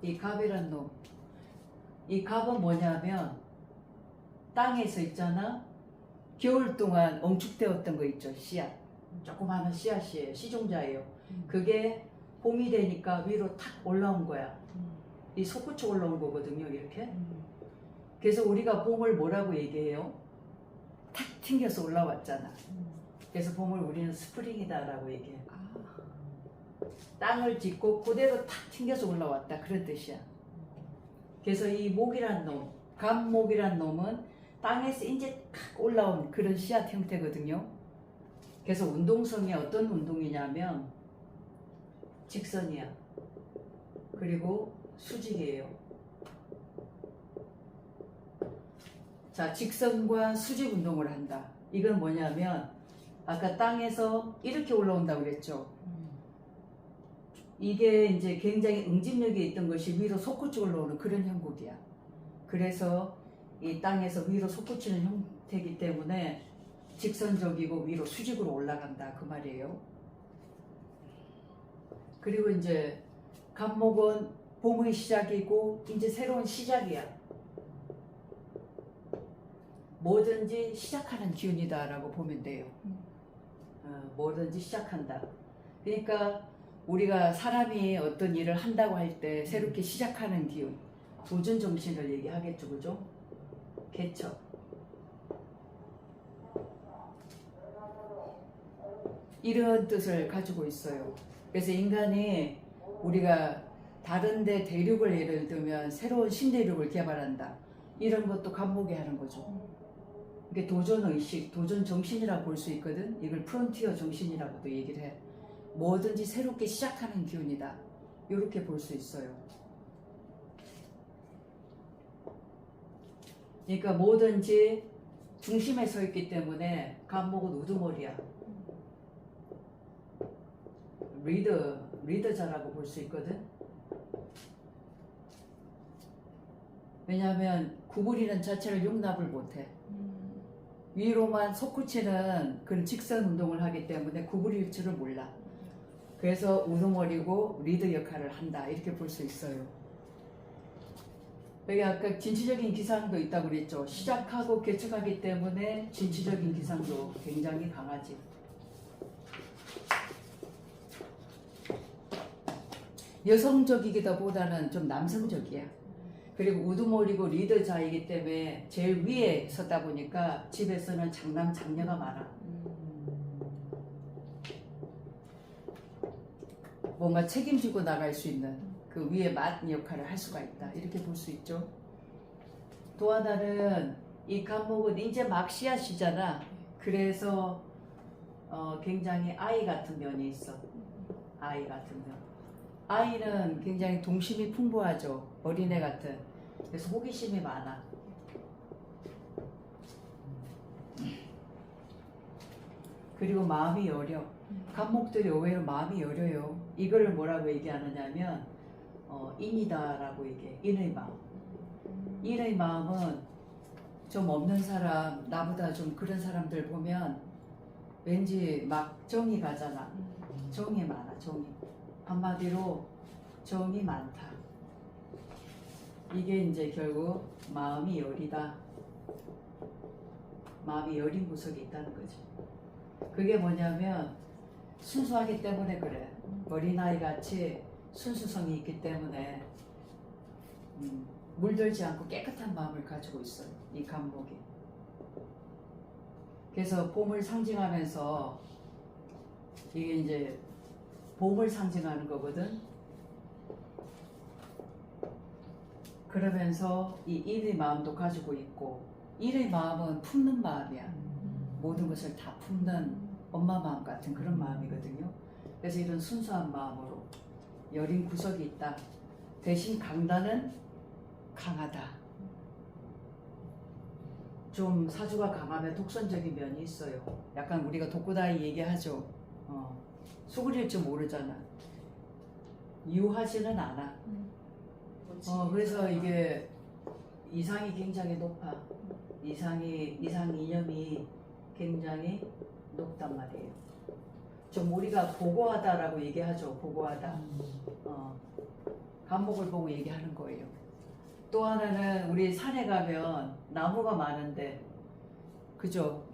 이 갑이란 놈. 이 갑은 뭐냐면 땅에서 있잖아. 겨울 동안 엉축되었던 거 있죠. 씨앗. 조그마한 씨앗이에요. 씨종자예요. 그게 봄이 되니까 위로 탁 올라온 거야. 이 솟구쳐 올라온 거거든요. 이렇게. 그래서 우리가 봄을 뭐라고 얘기해요? 탁 튕겨서 올라왔잖아. 그래서 봄을 우리는 스프링이다라고 얘기해요. 땅을 딛고 그대로 탁 튕겨서 올라왔다. 그런 뜻이야. 그래서 이 목이란 놈, 갑목이란 놈은 땅에서 이제 탁 올라온 그런 씨앗 형태거든요. 그래서 운동성이 어떤 운동이냐면 직선이야. 그리고 수직이에요. 자, 직선과 수직 운동을 한다. 이건 뭐냐면 아까 땅에서 이렇게 올라온다고 그랬죠. 이게 이제 굉장히 응집력이 있던 것이 위로 솟구쳐 올라오는 그런 형국이야. 그래서 이 땅에서 위로 솟구치는 형태이기 때문에 직선적이고 위로 수직으로 올라간다 그 말이에요. 그리고 이제 갑목은 봄의 시작이고 이제 새로운 시작이야. 뭐든지 시작하는 기운이다 라고 보면 돼요. 뭐든지 시작한다. 그러니까 우리가 사람이 어떤 일을 한다고 할 때 새롭게 시작하는 기운, 도전 정신을 얘기하겠죠, 그죠? 개척. 이런 뜻을 가지고 있어요. 그래서 인간이 우리가 다른데 대륙을 예를 들면 새로운 신대륙을 개발한다. 이런 것도 갑목이 하는 거죠. 이게 도전의식, 도전 정신이라고 볼 수 있거든. 이걸 프론티어 정신이라고도 얘기를 해. 뭐든지 새롭게 시작하는 기운이다. 이렇게 볼 수 있어요. 그러니까 뭐든지 중심에 서 있기 때문에 갑목은 우두머리야. 리더자라고 볼 수 있거든. 왜냐하면 구부리는 자체를 용납을 못해. 위로만 솟구치는 그런 직선 운동을 하기 때문에 구부릴 줄을 몰라. 그래서 우두머리고 리더 역할을 한다. 이렇게 볼 수 있어요. 여기 아까 진취적인 기상도 있다고 그랬죠. 시작하고 개척하기 때문에 진취적인 기상도 굉장히 강하지. 여성적이기다 보다는 좀 남성적이야. 그리고 우두머리고 리더자이기 때문에 제일 위에 섰다 보니까 집에서는 장남 장녀가 많아. 뭔가 책임지고 나갈 수 있는 그 위에 맡은 역할을 할 수가 있다. 이렇게 볼 수 있죠. 또 하나는 이 갑목은 이제 막 씨앗이잖아. 그래서 굉장히 아이 같은 면이 있어. 아이 같은 면. 아이는 굉장히 동심이 풍부하죠. 어린애 같은. 그래서 호기심이 많아. 그리고 마음이 여려. 갑목들이 의외로 마음이 여려요. 이걸 뭐라고 얘기하느냐면 인이다라고 얘기해. 인의 마음. 인의 마음은 좀 없는 사람, 나보다 좀 그런 사람들 보면 왠지 막 정이 가잖아. 정이 많아. 정이. 한마디로 정이 많다. 이게 이제 결국 마음이 여리다. 마음이 여린 구석이 있다는 거지. 그게 뭐냐면 순수하기 때문에 그래. 어린아이 같이 순수성이 있기 때문에 물들지 않고 깨끗한 마음을 가지고 있어요. 이 갑목이. 그래서 봄을 상징하면서 이게 이제 봄을 상징하는 거거든. 그러면서 이 인의 마음도 가지고 있고, 인의 마음은 품는 마음이야. 모든 것을 다 품는 엄마 마음 같은 그런 마음이거든요. 그래서 이런 순수한 마음으로 여린 구석이 있다. 대신 강단은 강하다. 좀 사주가 강하면 독선적인 면이 있어요. 약간 우리가 독고다이 얘기하죠. 수그릴 줄 모르잖아. 유하지는 않아. 그래서 이게 이상이 굉장히 높아. 이상 이념이 굉장히 높단 말이에요. 좀 우리가 보고하다라고 얘기하죠. 보고하다. 감목을 보고 얘기하는 거예요. 또 하나는 우리 산에 가면 나무가 많은데, 그죠?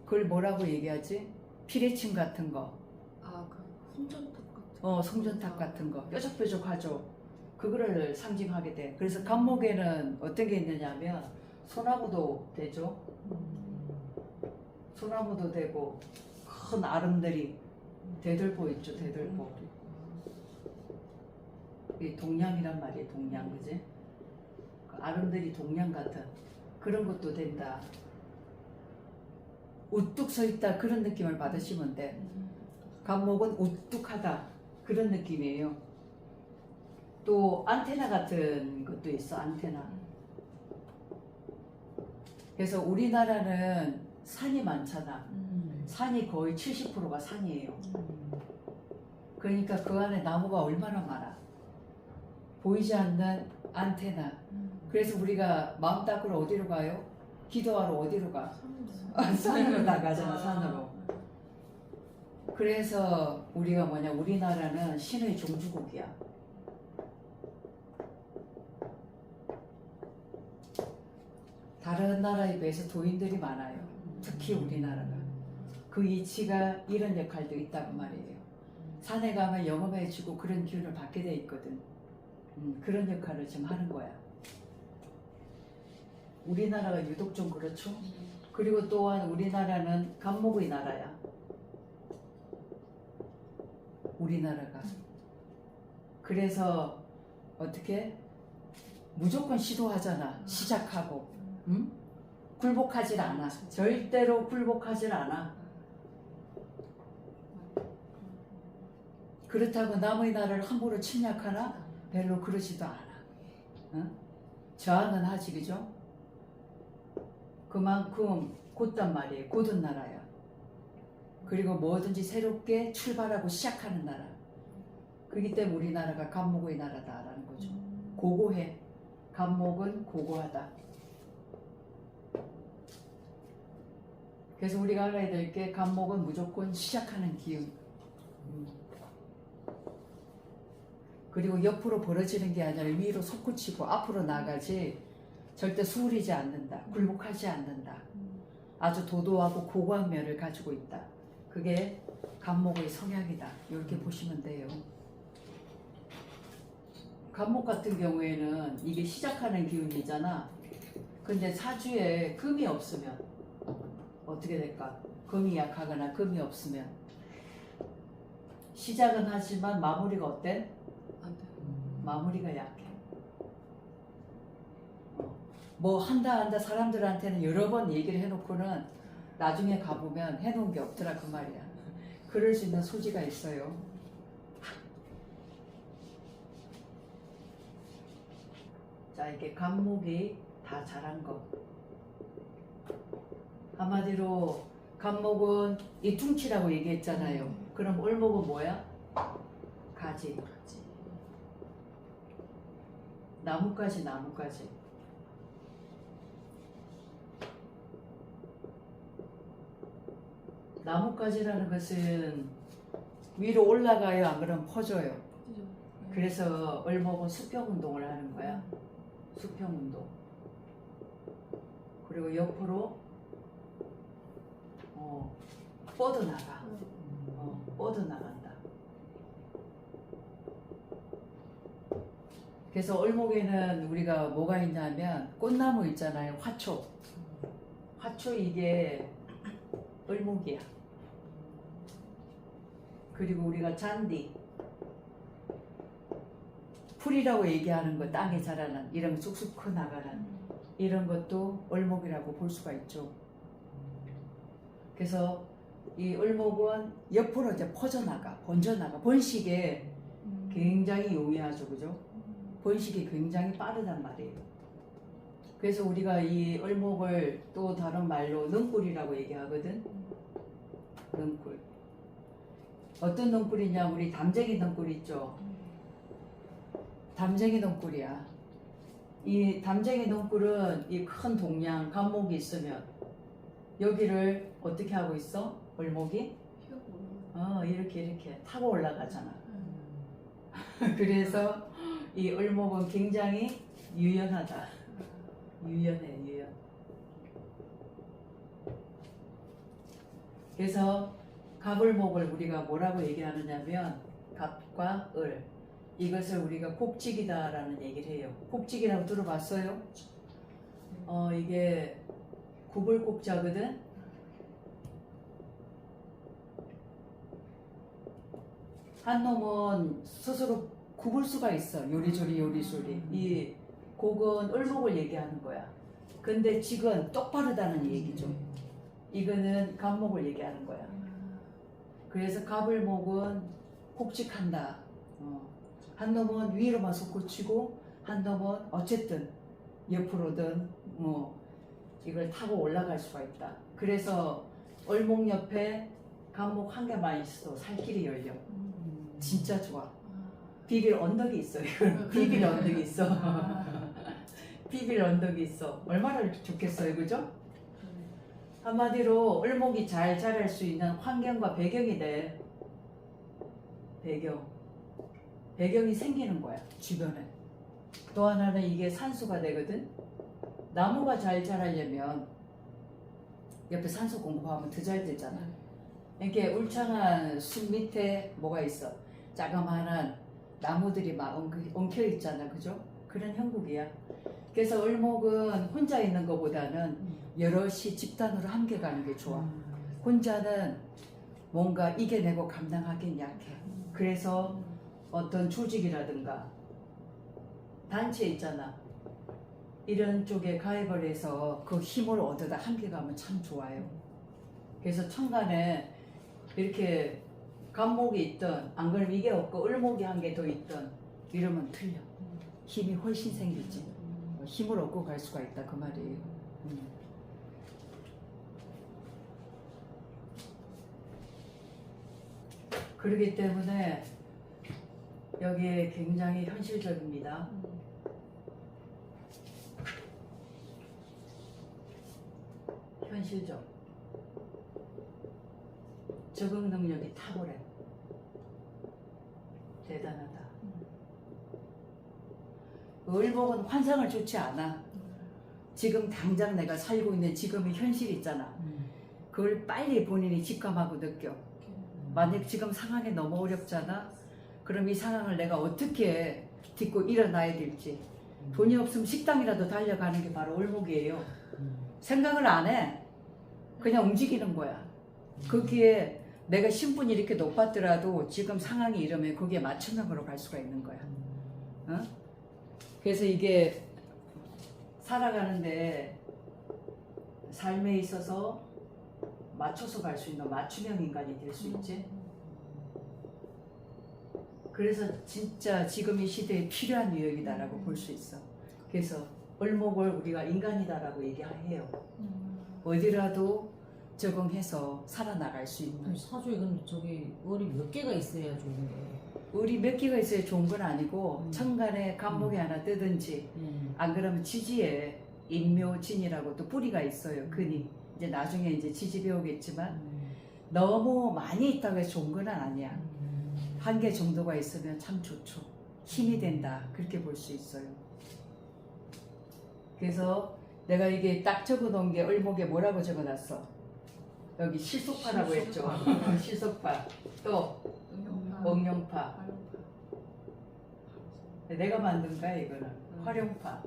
그걸 뭐라고 얘기하지? 피레침 같은 거, 그 송전탑 같은. 송전탑 같은 거, 뾰족뾰족하죠. 그거를 상징하게 돼. 그래서 감목에는 어떤 게 있느냐면 소나무도 되죠. 소나무도 되고 큰 아름들이 대들보 있죠. 대들보. 이 동양이란 말이에요. 동양, 그지? 그 아름들이 동양 같은 그런 것도 된다. 우뚝 서 있다 그런 느낌을 받으시면 돼. 감목은 우뚝하다 그런 느낌이에요. 또 안테나 같은 것도 있어. 안테나. 그래서 우리나라는 산이 많잖아. 산이 거의 70%가 산이에요. 그러니까 그 안에 나무가 얼마나 많아. 보이지 않는 안테나. 그래서 우리가 마음 닦으러 어디로 가요? 기도하러 어디로 가? 산으로 나가잖아. 산으로. 그래서 우리가 뭐냐, 우리나라는 신의 종주국이야. 다른 나라에 비해서 도인들이 많아요. 특히 우리나라가. 그 이치가 이런 역할도 있다고 말이에요. 산에 가면 영업해주고 그런 기운을 받게 돼 있거든. 그런 역할을 지금 하는 거야. 우리나라가 유독 좀 그렇죠. 그리고 또한 우리나라는 감목의 나라야. 우리나라가. 그래서 어떻게 무조건 시도하잖아. 시작하고. 응? 굴복하질 않아. 절대로 굴복하질 않아. 그렇다고 남의 나라를 함부로 침략하나? 별로 그러지도 않아. 응? 저항은 하지, 그죠? 그만큼 곧단 말이에요. 곧은 나라야. 그리고 뭐든지 새롭게 출발하고 시작하는 나라. 그렇기 때문에 우리나라가 감목의 나라다라는 거죠. 고고해. 감목은 고고하다. 그래서 우리가 알아야 될 게 감목은 무조건 시작하는 기운. 그리고 옆으로 벌어지는 게 아니라 위로 솟구치고 앞으로 나가지 절대 수그리지 않는다. 굴복하지 않는다. 아주 도도하고 고고한 면을 가지고 있다. 그게 감목의 성향이다. 이렇게 보시면 돼요. 감목 같은 경우에는 이게 시작하는 기운이잖아. 근데 사주에 금이 없으면 어떻게 될까? 금이 약하거나 금이 없으면 시작은 하지만 마무리가 어때? 마무리가 약해. 뭐 한다 사람들한테는 여러 번 얘기를 해놓고는 나중에 가보면 해놓은 게 없더라 그 말이야. 그럴 수 있는 소지가 있어요. 자, 이게 감목이 다 잘한 거. 한마디로 감목은 이 퉁치라고 얘기했잖아요. 그럼 을목은 뭐야? 가지. 나뭇가지. 나뭇가지라는 것은 위로 올라가요? 안 그러면 퍼져요? 그래서 을목은 수평운동을 하는 거야. 수평운동. 그리고 옆으로 뻗어나가. 뻗어나간다. 그래서 을목에는 우리가 뭐가 있냐면 꽃나무 있잖아요. 화초. 화초 이게 을목이야. 그리고 우리가 잔디. 풀이라고 얘기하는 거, 땅에 자라는 이런 쑥쑥 커 나가는 이런 것도 을목이라고 볼 수가 있죠. 그래서 이 을목은 옆으로 이제 퍼져나가, 번져나가. 번식에 굉장히 용이하죠, 그죠? 번식이 굉장히 빠르단 말이에요. 그래서 우리가 이 을목을 또 다른 말로 능꿀이라고 얘기하거든. 능꿀. 어떤 능꿀이냐? 우리 담쟁이 능꿀 있죠. 담쟁이 능꿀이야. 이 담쟁이 능꿀은 이 큰 동양 감목이 있으면 여기를 어떻게 하고 있어? 을목이? 이렇게 타고 올라가잖아. 그래서 이 을목은 굉장히 유연하다. 유연해, 유연. 그래서 갑을목을 우리가 뭐라고 얘기하느냐면 갑과 을, 이것을 우리가 곡직이다라는 얘기를 해요. 곡직이라고 들어봤어요? 이게 구불곡자거든. 한 놈은 스스로 굽을 수가 있어. 요리조리 요리조리. 이 곡은 을목을 얘기하는 거야. 근데 직은 똑바르다는 얘기죠. 이거는 갑목을 얘기하는 거야. 그래서 갑을목은 곡직한다. 한 놈은 위로만 솟구치고 한 놈은 어쨌든 옆으로든 이걸 타고 올라갈 수가 있다. 그래서 을목 옆에 갑목 한 개만 있어도 살 길이 열려. 진짜 좋아. 비빌 언덕이 있어. 비빌 언덕이 있어. 비빌 언덕이 있어. 얼마나 좋겠어요, 그죠? 한마디로 을목이 잘 자랄 수 있는 환경과 배경이 돼. 배경이 생기는 거야, 주변에. 또 하나는 이게 산수가 되거든. 나무가 잘 자라려면 옆에 산소 공급하면 더 잘 되잖아. 이렇게 울창한 숲 밑에 뭐가 있어? 자그마한 나무들이 막 엉켜 있잖아, 그죠? 그런 형국이야. 그래서 을목은 혼자 있는 것보다는 여럿이 집단으로 함께 가는 게 좋아. 혼자는 뭔가 이겨내고 감당하기는 약해. 그래서 어떤 조직이라든가 단체 있잖아. 이런 쪽에 가입을 해서 그 힘을 얻어다 함께 가면 참 좋아요. 그래서 천간에 이렇게 갑목이 있던, 안 그러면 이게 없고 을목이 한 개 더 있던, 이러면 틀려. 힘이 훨씬 생기지. 힘을 얻고 갈 수가 있다, 그 말이에요. 그렇기 때문에 여기에 굉장히 현실적입니다. 현실적. 적응 능력이 탁월해. 대단하다. 을목은 환상을 좋지 않아. 지금 당장 내가 살고 있는 지금의 현실 있잖아. 그걸 빨리 본인이 직감하고 느껴. 만약 지금 상황이 너무 어렵잖아. 그럼 이 상황을 내가 어떻게 딛고 일어나야 될지. 돈이 없으면 식당이라도 달려가는 게 바로 을목이에요. 생각을 안 해. 그냥 움직이는 거야. 거기에 내가 신분이 이렇게 높았더라도 지금 상황이 이러면 거기에 맞춤형으로 갈 수가 있는 거야. 어? 그래서 이게 살아가는데 삶에 있어서 맞춰서 갈 수 있는 맞춤형 인간이 될 수 있지. 그래서 진짜 지금 이 시대에 필요한 유형이다라고 볼 수 있어. 그래서 을목을 우리가 인간이다라고 얘기해요. 어디라도 적응해서 살아나갈 수 있는. 사주 이건 저기 을이 몇 개가 있어야 좋은 거예요? 을이 몇 개가 있어야 좋은 건 아니고 천간에 갑목이 하나 뜨든지 안 그러면 지지에 인묘진이라고 또 뿌리가 있어요. 근이 이제 나중에 이제 지지 배우겠지만 너무 많이 있다고 해서 좋은 건 아니야. 한 개 정도가 있으면 참 좋죠. 힘이 된다, 그렇게 볼 수 있어요. 그래서 내가 이게 딱 적어놓은 게 을목에 뭐라고 적어놨어? 여기 실속파라고 했죠. 실속파. 또 응용파. 내가 만든 거야 이거는. 활용파.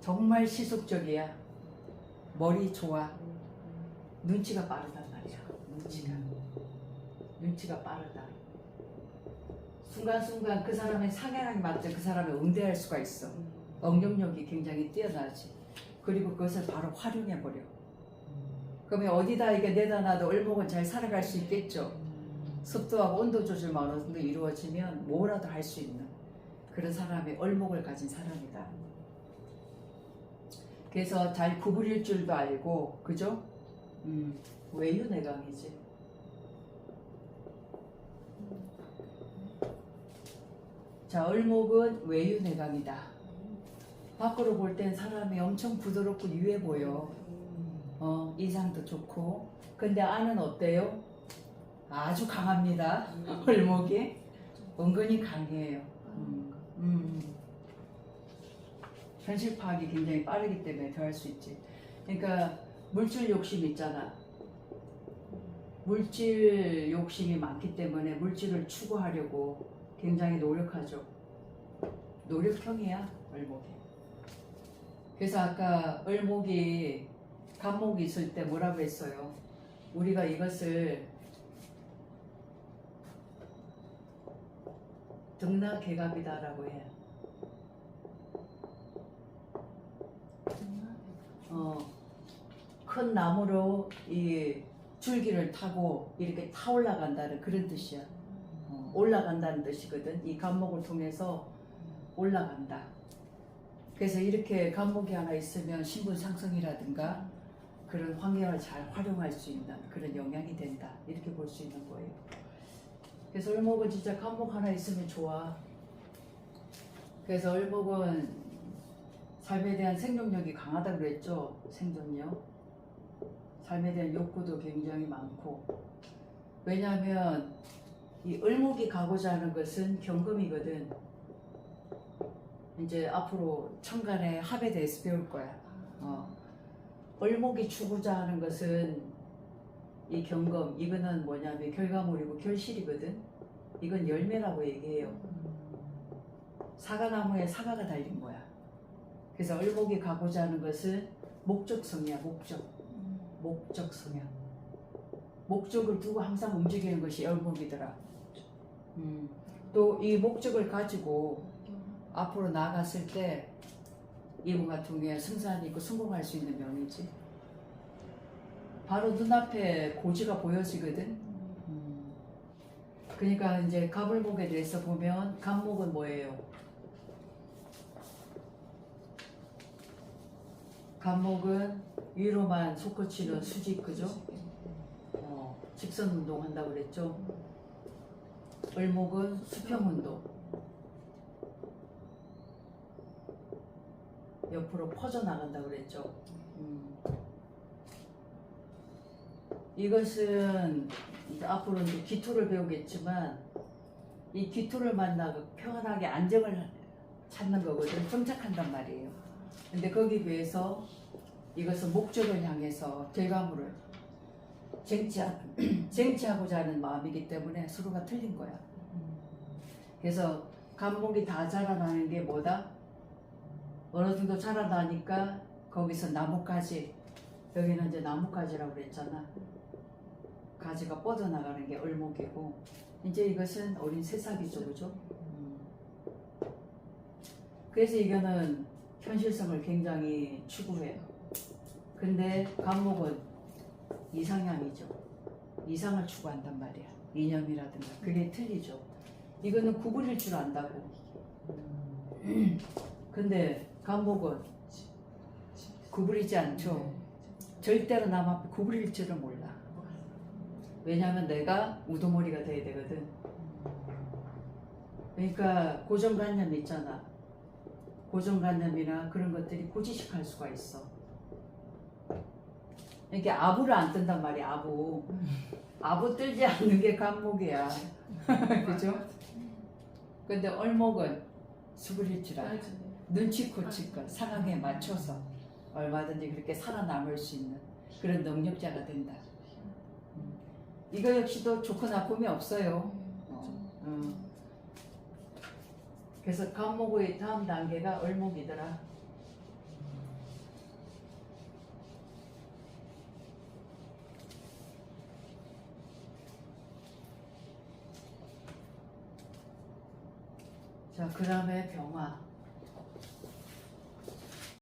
정말 시속적이야. 머리 좋아. 눈치가 빠르단 말이야. 눈치가 빠르다. 순간순간 그 사람의 상향에 맞춰 그 사람을 응대할 수가 있어. 응용력이 굉장히 뛰어나지. 그리고 그것을 바로 활용해버려. 그러면 어디다 이게 내다 놔도 을목은 잘 살아갈 수 있겠죠. 습도하고 온도 조절만 어느 정도 이루어지면 뭐라도 할 수 있는 그런 사람이 을목을 가진 사람이다. 그래서 잘 구부릴 줄도 알고, 그죠? 외유내강이지. 자, 을목은 외유내강이다. 밖으로 볼 땐 사람이 엄청 부드럽고 유해 보여. 인상도 좋고. 근데 안은 어때요? 아주 강합니다. 을목이 은근히 강해요. 현실 파악이 굉장히 빠르기 때문에 더 할 수 있지. 그러니까 물질 욕심 있잖아. 물질 욕심이 많기 때문에 물질을 추구하려고 굉장히 노력하죠. 노력형이야, 을목이. 그래서 아까 을목이 간목이 있을 때 뭐라고 했어요? 우리가 이것을 등나개갑이다라고 해. 큰 나무로 이 줄기를 타고 이렇게 타 올라간다는 그런 뜻이야. 올라간다는 뜻이거든. 이 간목을 통해서 올라간다. 그래서 이렇게 간목이 하나 있으면 신분 상승이라든가 그런 환경을 잘 활용할 수 있는 그런 영향이 된다. 이렇게 볼 수 있는 거예요. 그래서 을목은 진짜 간목 하나 있으면 좋아. 그래서 을목은 삶에 대한 생존력이 강하다고 그랬죠. 생존력. 삶에 대한 욕구도 굉장히 많고. 왜냐하면 이 을목이 가고자 하는 것은 경금이거든. 이제 앞으로 천간의 합에 대해서 배울 거야. 을목이 추구자 하는 것은 이 경금, 이거는 뭐냐면 결과물이고 결실이거든. 이건 열매라고 얘기해요. 사과나무에 사과가 달린 거야. 그래서 을목이 가고자 하는 것은 목적성이야. 목적성이야. 목적을 두고 항상 움직이는 것이 을목이더라. 또 이 목적을 가지고 앞으로 나아갔을 때 이분 같은 경우에 승산이 있고 성공할 수 있는 명이지. 바로 눈앞에 고지가 보여지거든. 그러니까 이제 갑을목에 대해서 보면 갑목은 뭐예요? 갑목은 위로만 솟구치는 수직, 그죠? 직선 운동한다고 그랬죠. 을목은 수평 운동. 옆으로 퍼져나간다고 그랬죠. 이것은 이제 앞으로 이제 기토를 배우겠지만 이 기토를 만나고 평안하게 안정을 찾는 거거든. 정착한단 말이에요. 근데 거기 비해서 이것은 목적을 향해서 결과물을 쟁취하고자 하는 마음이기 때문에 서로가 틀린 거야. 그래서 간목이 다 자라나는 게 뭐다? 어느 정도 자라나니까 거기서 나뭇가지, 여기는 이제 나뭇가지라고 그랬잖아. 가지가 뻗어나가는 게 을목이고, 이제 이것은 어린 새싹이죠, 그죠? 그래서 이거는 현실성을 굉장히 추구해요. 근데 간목은 이상향이죠. 이상을 추구한단 말이야. 이념이라든가 그게 틀리죠. 이거는 구부릴 줄 안다고. 근데 간목은 구부리지 않죠. 절대로 남 앞에 구부릴 줄은 몰라. 왜냐하면 내가 우두머리가 돼야 되거든. 그러니까 고정관념 있잖아. 고정관념이나 그런 것들이 고지식할 수가 있어. 이렇게 아부를 안 뜬단 말이야. 아부 뜰지 않는 게 간목이야. 그죠? 근데 을목은 수그릴 줄 알아. 눈치코치껏 상황에 맞춰서 얼마든지 그렇게 살아남을 수 있는 그런 능력자가 된다. 이거 역시도 좋고 나쁨이 없어요. 그래서 간목의 다음 단계가 을목이더라. 자, 그 다음에 병화.